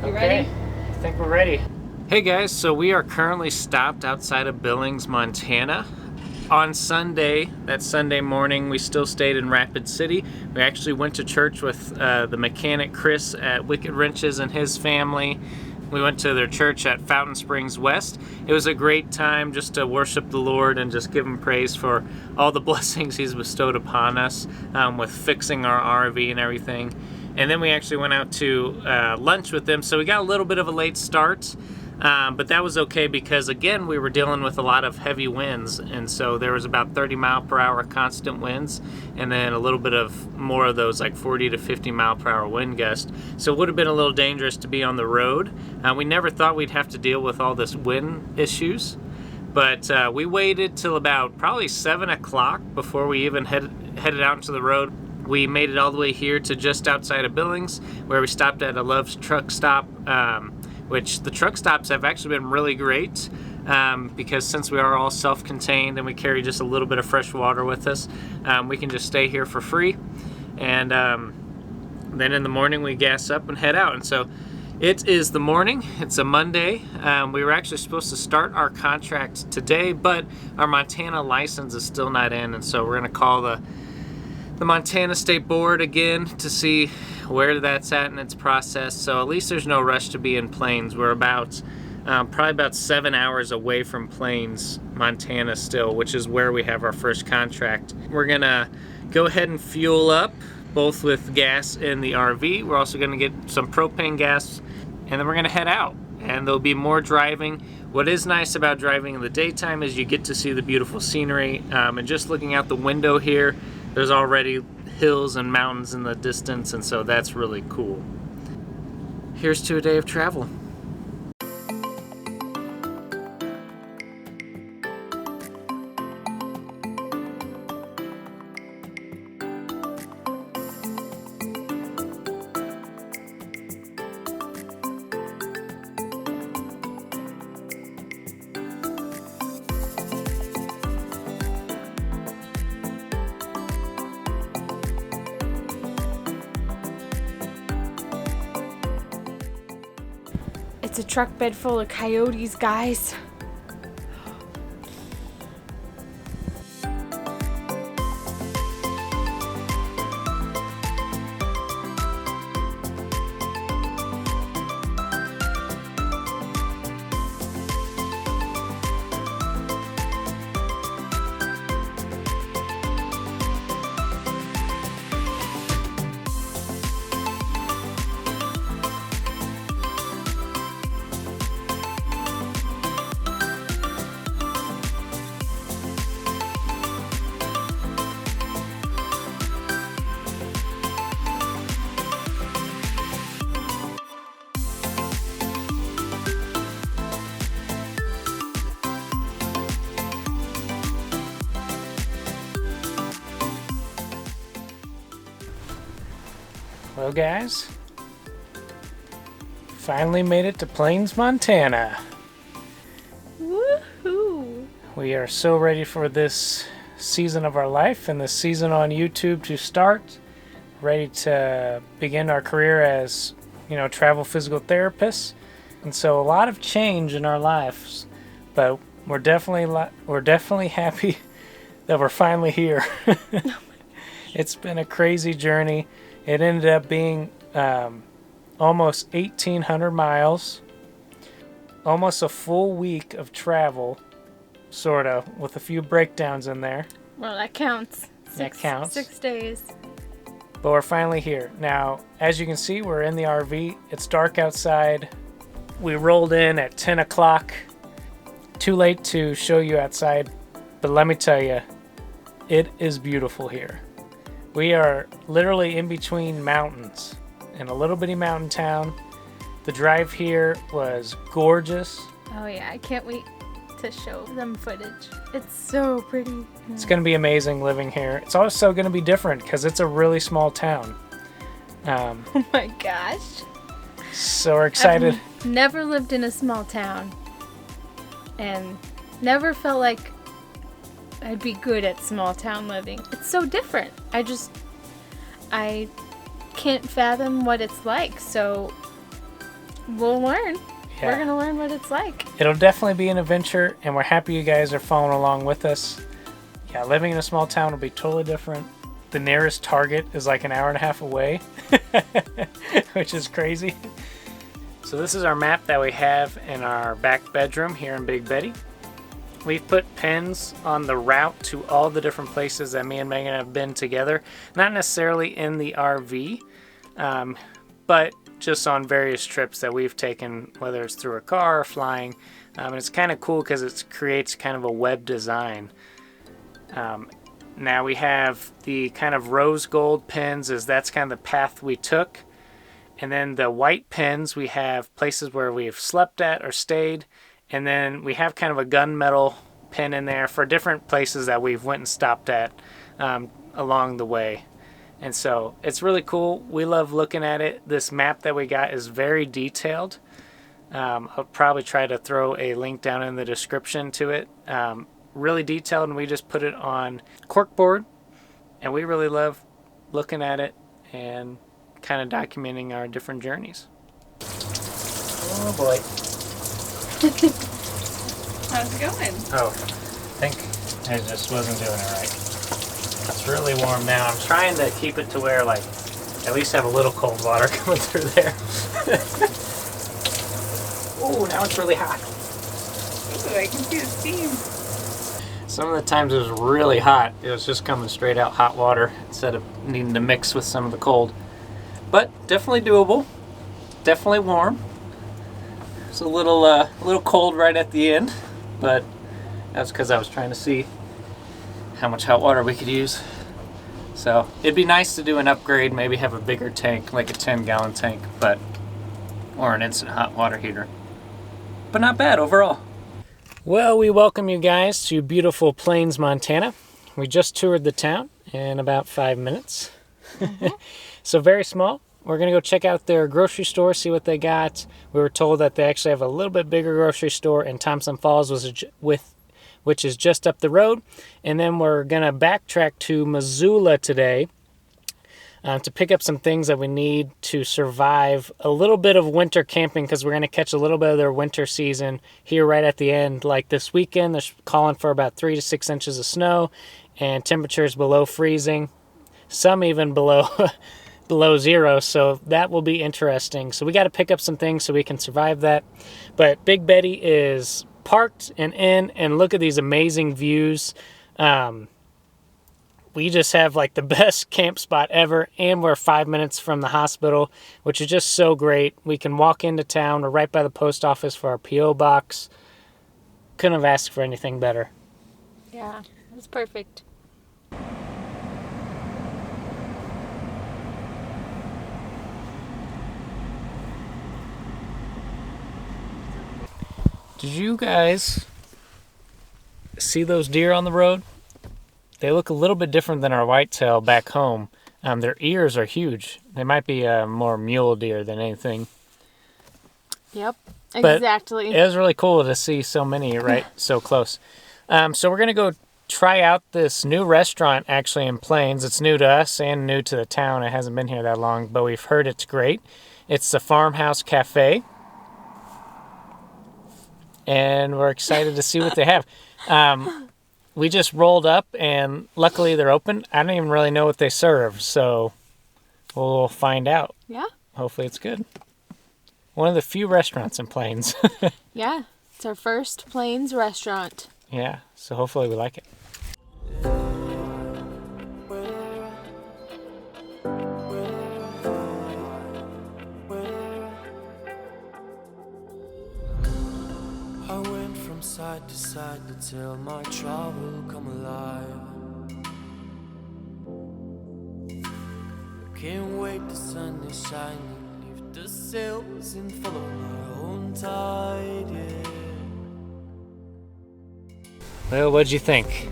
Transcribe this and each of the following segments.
You ready? I think we're ready. Hey guys, so we are currently stopped outside of Billings, Montana. On Sunday, that Sunday morning, we still stayed in Rapid City. We actually went to church with the mechanic Chris at Wicked Wrenches and his family. We went to their church at Fountain Springs West. It was a great time just to worship the Lord and just give him praise for all the blessings he's bestowed upon us with fixing our RV and everything. And then we actually went out to lunch with them, so we got a little bit of a late start. But that was okay because, again, we were dealing with a lot of heavy winds, and so there was about 30 mile per hour constant winds, and then a little bit of more of those like 40 to 50 mile per hour wind gusts. So it would have been a little dangerous to be on the road. We never thought we'd have to deal with all this wind issues, but we waited till about probably 7 o'clock before we even headed out into the road. We made it all the way here to just outside of Billings, where we stopped at a Love's truck stop, which the truck stops have actually been really great because since we are all self-contained and we carry just a little bit of fresh water with us, we can just stay here for free. And then in the morning we gas up and head out. And so it is the morning. It's a Monday. We were actually supposed to start our contract today, but our Montana license is still not in, and so we're going to call the Montana State Board again to see where that's at in its process. So at least there's no rush to be in Plains. We're about probably about 7 hours away from Plains, Montana still, which is where we have our first contract. We're gonna go ahead and fuel up, both with gas in the RV. We're also gonna get some propane gas, and then we're gonna head out. And there'll be more driving. What is nice about driving in the daytime is you get to see the beautiful scenery. And just looking out the window here, there's already hills and mountains in the distance, and so that's really cool. Here's to a day of travel. It's a truck bed full of coyotes, guys. Well guys, finally made it to Plains, Montana. Woohoo! We are so ready for this season of our life and this season on YouTube to start. Ready to begin our career as, travel physical therapists. And so a lot of change in our lives, but we're definitely happy that we're finally here. It's been a crazy journey. It ended up being almost 1,800 miles, almost a full week of travel, sort of, with a few breakdowns in there. Well, that counts. That counts. 6 days. But we're finally here. Now, as you can see, we're in the RV. It's dark outside. We rolled in at 10 o'clock. Too late to show you outside, but let me tell you, it is beautiful here. We are literally in between mountains in a little bitty mountain town. The drive here was gorgeous. Oh yeah, I can't wait to show them footage. It's so pretty. It's going to be amazing living here. It's also going to be different because it's a really small town. Oh my gosh. So we're excited. I've never lived in a small town and never felt like I'd be good at small town living. It's so different. I can't fathom what it's like. So we'll learn. Yeah. We're gonna learn what it's like. It'll definitely be an adventure, and we're happy you guys are following along with us. Yeah, living in a small town will be totally different. The nearest Target is like an hour and a half away, which is crazy. So this is our map that we have in our back bedroom here in Big Betty. We've put pins on the route to all the different places that me and Megan have been together. Not necessarily in the RV, but just on various trips that we've taken, whether it's through a car or flying. And it's kind of cool because it creates kind of a web design. Now we have the kind of rose gold pins, as that's kind of the path we took. And then the white pins, we have places where we've slept at or stayed. And then we have kind of a gunmetal pin in there for different places that we've went and stopped at along the way. And so it's really cool. We love looking at it. This map that we got is very detailed. I'll probably try to throw a link down in the description to it. Really detailed, and we just put it on corkboard, and we really love looking at it and kind of documenting our different journeys. Oh boy. How's it going? Oh, I think I just wasn't doing it right. It's really warm now. I'm trying to keep it to where, like, at least have a little cold water coming through there. Oh, now it's really hot. Ooh, I can see the steam. Some of the times it was really hot. It was just coming straight out hot water instead of needing to mix with some of the cold. But definitely doable. Definitely warm. It's a little cold right at the end, but that's because I was trying to see how much hot water we could use. So it'd be nice to do an upgrade, maybe have a bigger tank, like a 10-gallon tank, or an instant hot water heater. But not bad overall. Well, we welcome you guys to beautiful Plains, Montana. We just toured the town in about 5 minutes. So very small. We're going to go check out their grocery store, see what they got. We were told that they actually have a little bit bigger grocery store in Thompson Falls, which is just up the road. And then we're going to backtrack to Missoula today to pick up some things that we need to survive a little bit of winter camping, because we're going to catch a little bit of their winter season here right at the end. Like this weekend, they're calling for about 3 to 6 inches of snow and temperatures below freezing, some even below below zero, so that will be interesting. So we got to pick up some things so we can survive that. But Big Betty is parked and in, and look at these amazing views. We just have like the best camp spot ever, and we're 5 minutes from the hospital, which is just so great. We can walk into town. We're right by the post office for our P.O. box. Couldn't have asked for anything better. Yeah, it's perfect. Did you guys see those deer on the road? They look a little bit different than our whitetail back home. Their ears are huge. They might be more mule deer than anything. Yep, But exactly. it was really cool to see so many right so close. So we're going to go try out this new restaurant actually in Plains. It's new to us and new to the town. It hasn't been here that long, but we've heard it's great. It's the Farmhouse Cafe. And we're excited to see what they have. We just rolled up, and luckily they're open. I don't even really know what they serve, so we'll find out. Yeah. Hopefully it's good. One of the few restaurants in Plains. Yeah, it's our first Plains restaurant. Yeah, so hopefully we like it. Side to side until my trouble come alive. I can't wait, the sun is shining, lift the sails and follow my own tide, yeah. Well, what'd you think?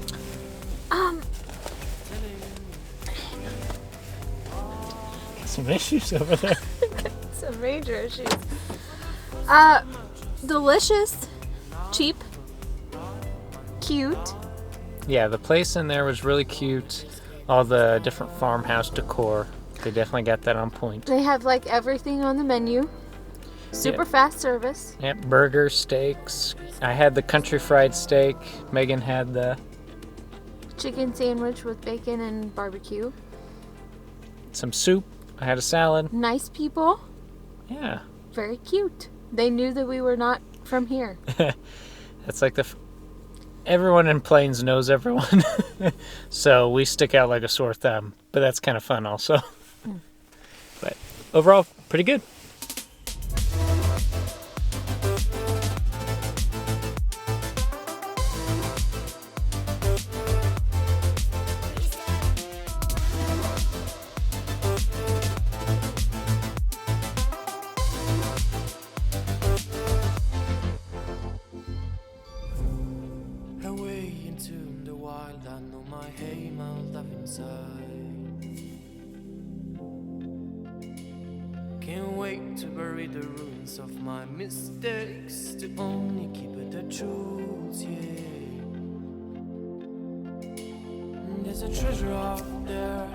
Some issues over there. Some major issues. Delicious, cheap, cute. Yeah, the place in there was really cute. All the different farmhouse decor. They definitely got that on point. They have like everything on the menu. Super fast service. Yep, burgers, steaks. I had the country fried steak. Megan had the Chicken sandwich with bacon and barbecue. some soup. I had a salad. Nice people. Yeah. Very cute. They knew that we were not from here. That's like everyone in Plains knows everyone. So we stick out like a sore thumb. But that's kind of fun also. But overall, pretty good. Away into the wild, I know my aim, I'll dive inside. Can't wait to bury the ruins of my mistakes, to only keep it the truth, yeah. There's a treasure out there,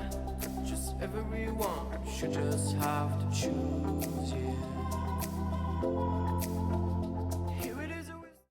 just everyone should just have to choose, yeah.